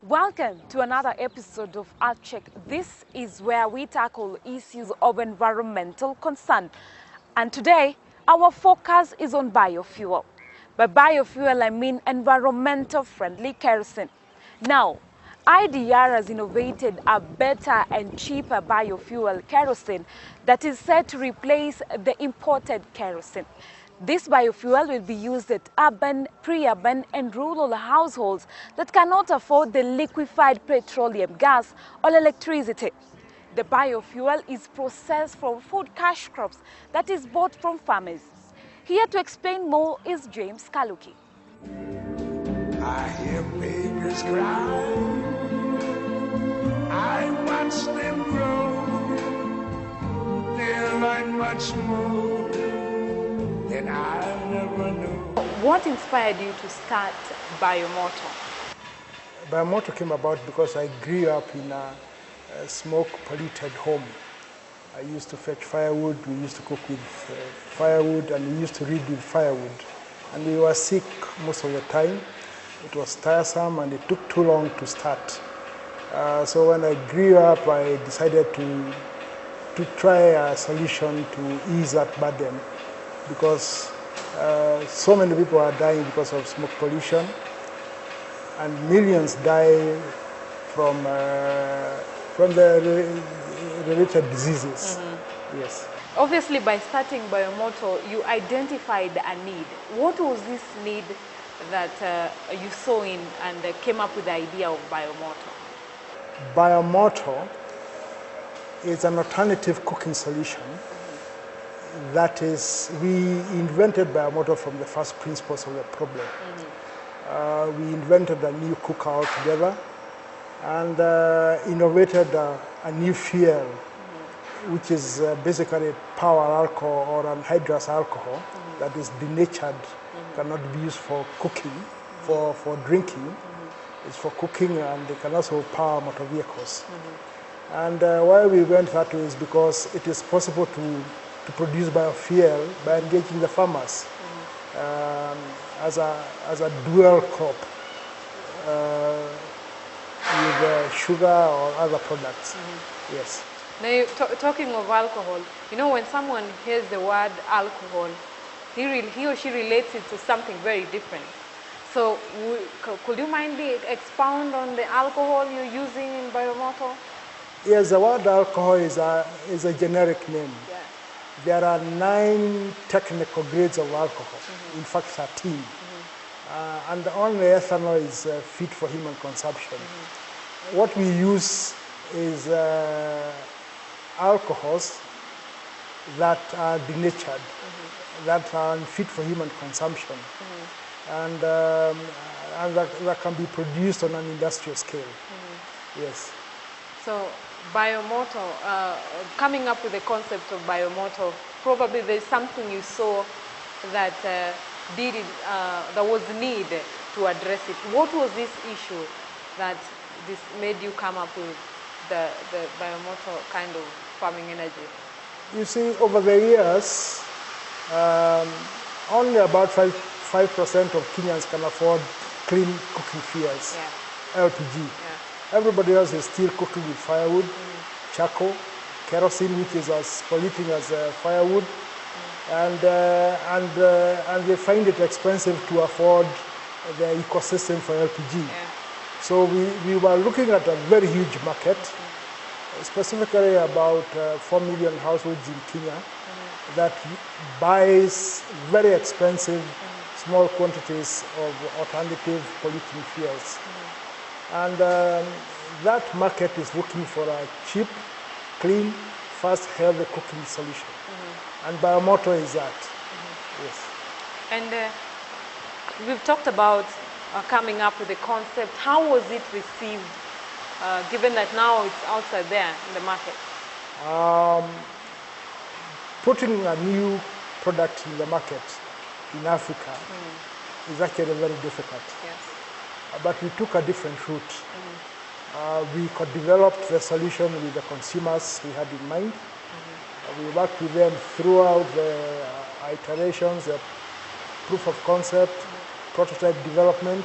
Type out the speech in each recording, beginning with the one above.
Welcome to another episode of Art Check. This is where we tackle issues of environmental concern. And today, our focus is on biofuel. By biofuel, I mean environmental friendly kerosene. Now, IDR has innovated a better and cheaper biofuel kerosene that is set to replace the imported kerosene. This biofuel will be used at urban, pre-urban and rural households that cannot afford the liquefied petroleum gas or electricity. The biofuel is processed from food cash crops that is bought from farmers. Here to explain more is James Kaluki. I hear babies cry, I watch them grow, they learn much more than I never knew. What inspired you to start Biomoto? Biomoto came about because I grew up in a smoke-polluted home. I used to fetch firewood, we used to cook with firewood, and we used to read with firewood. And we were sick most of the time. It was tiresome and it took too long to start. So when I grew up, I decided to try a solution to ease that burden, because so many people are dying because of smoke pollution, and millions die from the related diseases. Yes. Obviously, by starting Biomoto, you identified a need. What was this need that you saw in and came up with the idea of Biomoto? Biomoto is an alternative cooking solution. That is, we invented Biomoto from the first principles of the problem. We invented a new cooker altogether and innovated a new fuel, which is basically power alcohol or anhydrous alcohol that is denatured, cannot be used for cooking, for drinking. It's for cooking, and they can also power motor vehicles. And why we went that way is because it is possible to produce biofuel by engaging the farmers as a dual crop with sugar or other products. Yes. Now, you're talking of alcohol, you know, when someone hears the word alcohol, he or she relates it to something very different. So, could you mind expound on the alcohol you're using in Biomoto? Yes, the word alcohol is a generic name. Yeah. There are 9 technical grades of alcohol, in fact 13. And only ethanol is fit for human consumption. What we use is alcohols that are denatured, that are unfit for human consumption, and that can be produced on an industrial scale. Yes. So, Biomoto, coming up with the concept of Biomoto, probably there's something you saw that there was need to address it. What was this issue that this made you come up with the Biomoto kind of farming energy? You see, over the years, only about 5% of Kenyans can afford clean cooking fuels, LPG. Yeah. Everybody else is still cooking with firewood, charcoal, kerosene, which is as polluting as firewood, and they find it expensive to afford the ecosystem for LPG. Yeah. So we were looking at a very huge market, specifically about 4 million households in Kenya that buys very expensive small quantities of alternative polluting fuels. And that market is looking for a cheap, clean, fast, healthy cooking solution. And Biomoto is that. Yes. And we've talked about coming up with the concept. How was it received, given that now it's outside there in the market? Putting a new product in the market in Africa is actually very difficult. Yes. But we took a different route. We could develop the solution with the consumers we had in mind. We worked with them throughout the iterations, the proof of concept, prototype development,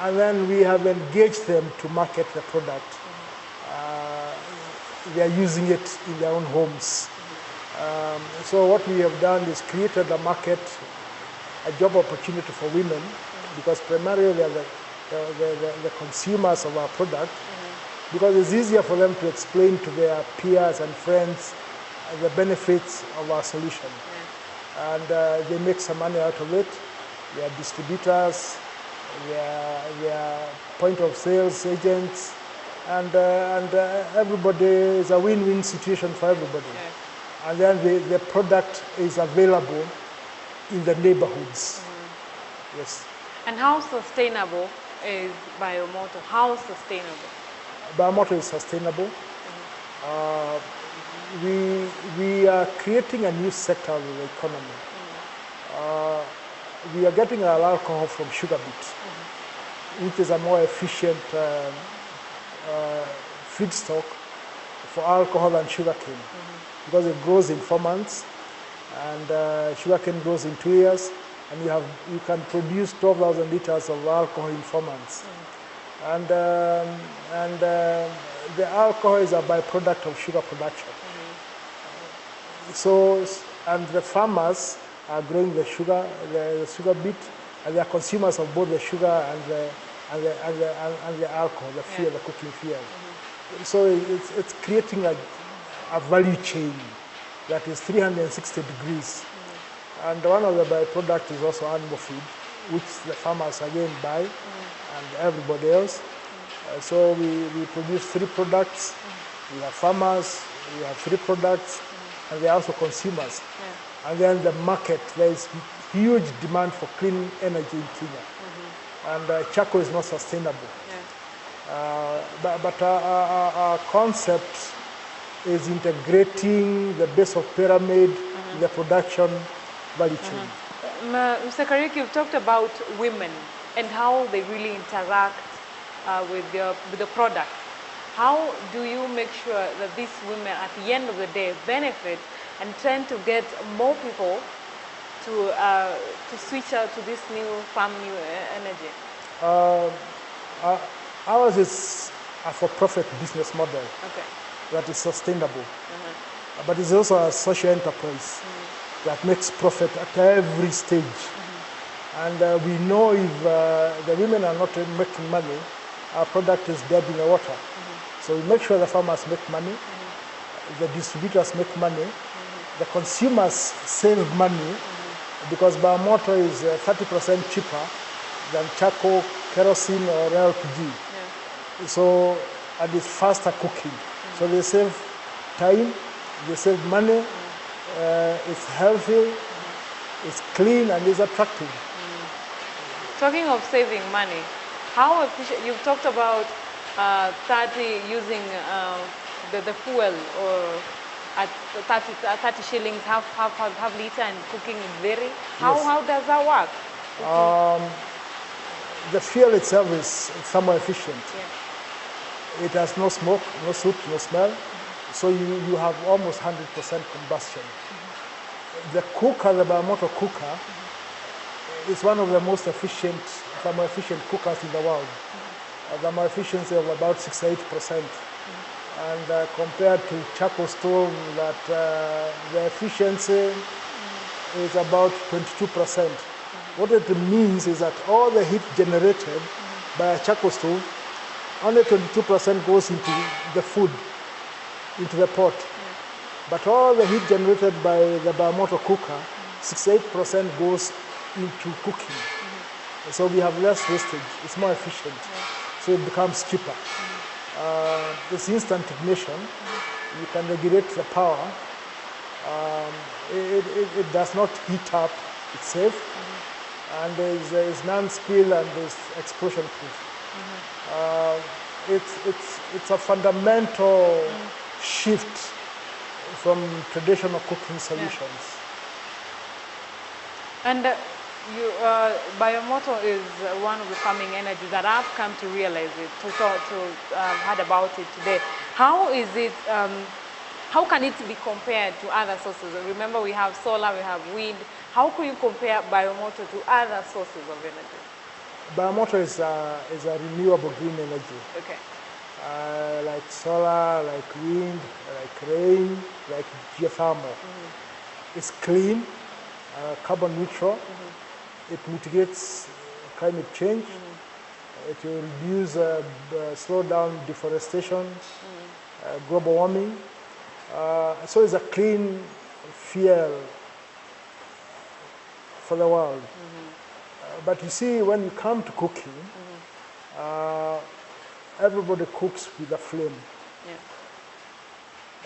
And then we have engaged them to market the product. They are using it in their own homes. So what we have done is created a market, a job opportunity for women, because primarily they are the consumers of our product, because it's easier for them to explain to their peers and friends the benefits of our solution. And they make some money out of it. They are distributors, they are point of sales agents, and everybody is a win-win situation for everybody. And then the product is available in the neighborhoods. Yes. And how sustainable is Biomoto? How sustainable? Biomoto is sustainable. We are creating a new sector of the economy. We are getting our alcohol from sugar beet, which is a more efficient feedstock for alcohol than sugarcane, because it grows in 4 months, and sugarcane grows in 2 years, and you can produce 12,000 liters of alcohol in 4 months. And the alcohol is a byproduct of sugar production. So, and the farmers are growing the sugar beet, and they are consumers of both the sugar and the alcohol, the fuel, the cooking fuel. So it's creating a value chain that is 360 degrees. And one of the byproducts is also animal feed, which the farmers again buy, and everybody else. So we produce 3 products. We have farmers, we have 3 products, and they are also consumers. And then the market, there is huge demand for clean energy in Kenya. And charcoal is not sustainable. But our concept is integrating the base of pyramid in the production value chain. Mr. Kariuki, you've talked about women and how they really interact with the product. How do you make sure that these women at the end of the day benefit and tend to get more people to switch out to this new farm, new energy? Ours is a for-profit business model that is sustainable, but it's also a social enterprise that makes profit at every stage. And we know if the women are not making money, our product is dead in the water. So we make sure the farmers make money, the distributors make money, the consumers save money, because Biomoto is 30% cheaper than charcoal, kerosene, or LPG. So, and it's faster cooking. So they save time, they save money, it's healthy, it's clean, and it's attractive. Talking of saving money, how efficient, you've talked about 30 fuel, or at 30 shillings, half liter, and cooking in very. How does that work? The fuel itself is somewhat efficient. It has no smoke, no soot, no smell. So you have almost 100% combustion. The cooker, the Biomoto cooker, is one of the most efficient, thermo efficient cookers in the world. Thermo efficiency of about 68%. And compared to charcoal stove, that the efficiency is about 22%. What it means is that all the heat generated by a charcoal stove, only 22% goes into the food, into the pot. But all the heat generated by the Biomoto cooker, 68% goes into cooking. So we have less wastage, it's more efficient. So it becomes cheaper. It's instant ignition. You can regulate the power. It does not heat up, it's safe. And there's non-spill and there's explosion proof. It's a fundamental shift from traditional cooking solutions. And Biomoto is one of the farming energies that I've come to realize it, to heard about it today. How is it? How can it be compared to other sources? Remember, we have solar, we have wind. How could you compare Biomoto to other sources of energy? Biomotor is a renewable green energy. Okay. Like solar, like wind, like rain, like geothermal. It's clean, carbon neutral. It mitigates climate change. It will reduce, slow down deforestation, global warming. So it's a clean fuel for the world. But you see, when you come to cooking, everybody cooks with a flame.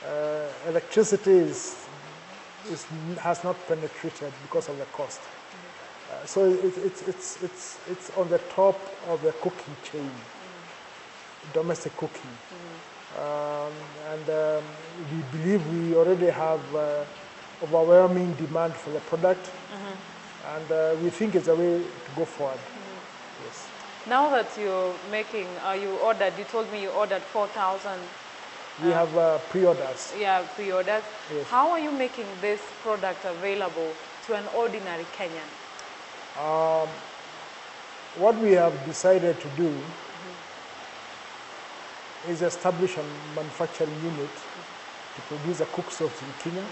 Yeah. Electricity has not penetrated because of the cost. So it's on the top of the cooking chain, domestic cooking. We believe we already have overwhelming demand for the product, and we think it's a way to go forward. Yes. Now that you're making, you told me you ordered 4,000. We have pre-orders. Yeah, pre-orders. Yes. How are you making this product available to an ordinary Kenyan? What we have decided to do is establish a manufacturing unit to produce the cook stoves in Kenya,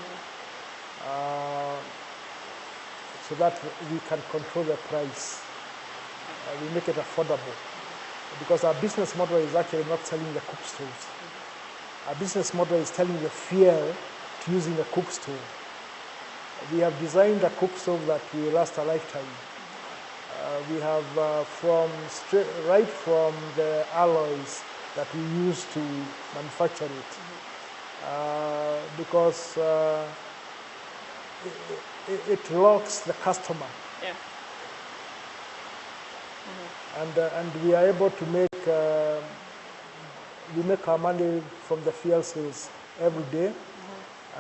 so that we can control the price. We make it affordable, because our business model is actually not selling the cook stoves. Our business model is selling the fuel to using the cook stove. We have designed a cook stove that will last a lifetime. We have right from the alloys that we use to manufacture it, because it locks the customer. Yeah. And we are able to make our money from the fuel sales every day,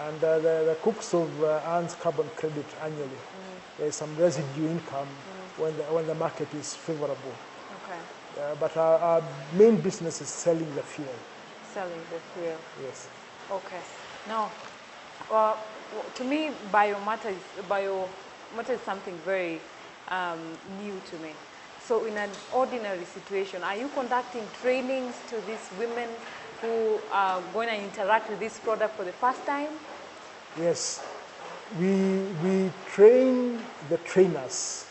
and the cook stove earns carbon credit annually. There is some residue income when the market is favorable. Okay. But our main business is selling the fuel. Selling the fuel. Yes. Okay. Now, to me, biomatter is something very new to me. So in an ordinary situation, are you conducting trainings to these women who are going to interact with this product for the first time? Yes. We train the trainers.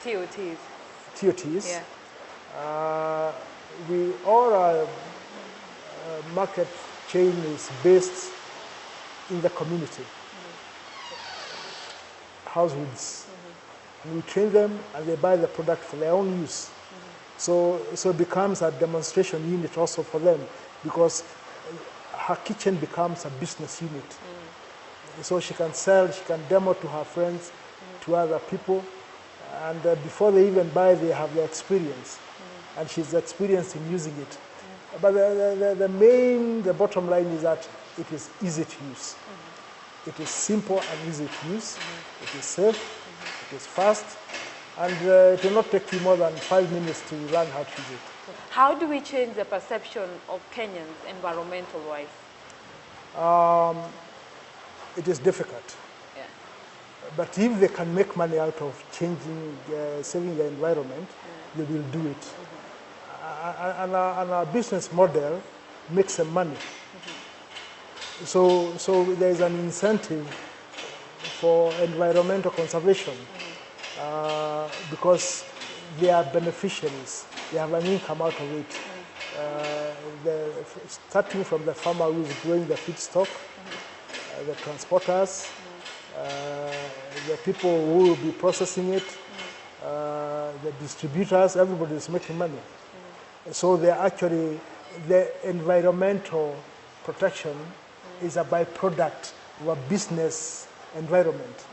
Okay. TOTs. Yeah. All our market chain is based in the community, households. And we train them, and they buy the product for their own use. So it becomes a demonstration unit also for them, because her kitchen becomes a business unit. So she can sell, she can demo to her friends, to other people, and before they even buy, they have the experience, and she's experienced in using it. But the bottom line is that it is easy to use. It is simple and easy to use. It is safe. It is fast, and it will not take you more than 5 minutes to learn how to use it. How do we change the perception of Kenyans environmental-wise? It is difficult. Yeah. But if they can make money out of saving the environment, they will do it. And our business model makes them money. So there is an incentive for environmental conservation, because they are beneficiaries. They have an income out of it. Starting from the farmer who is growing the feedstock, the transporters, the people who will be processing it, the distributors, everybody is making money. So the environmental protection is a byproduct of a business environment,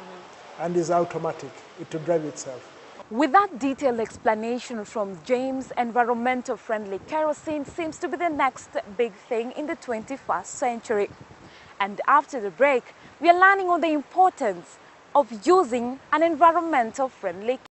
and is automatic. It will drive itself. With that detailed explanation from James, environmental-friendly kerosene seems to be the next big thing in the 21st century. And after the break, we are learning on the importance of using an environmental-friendly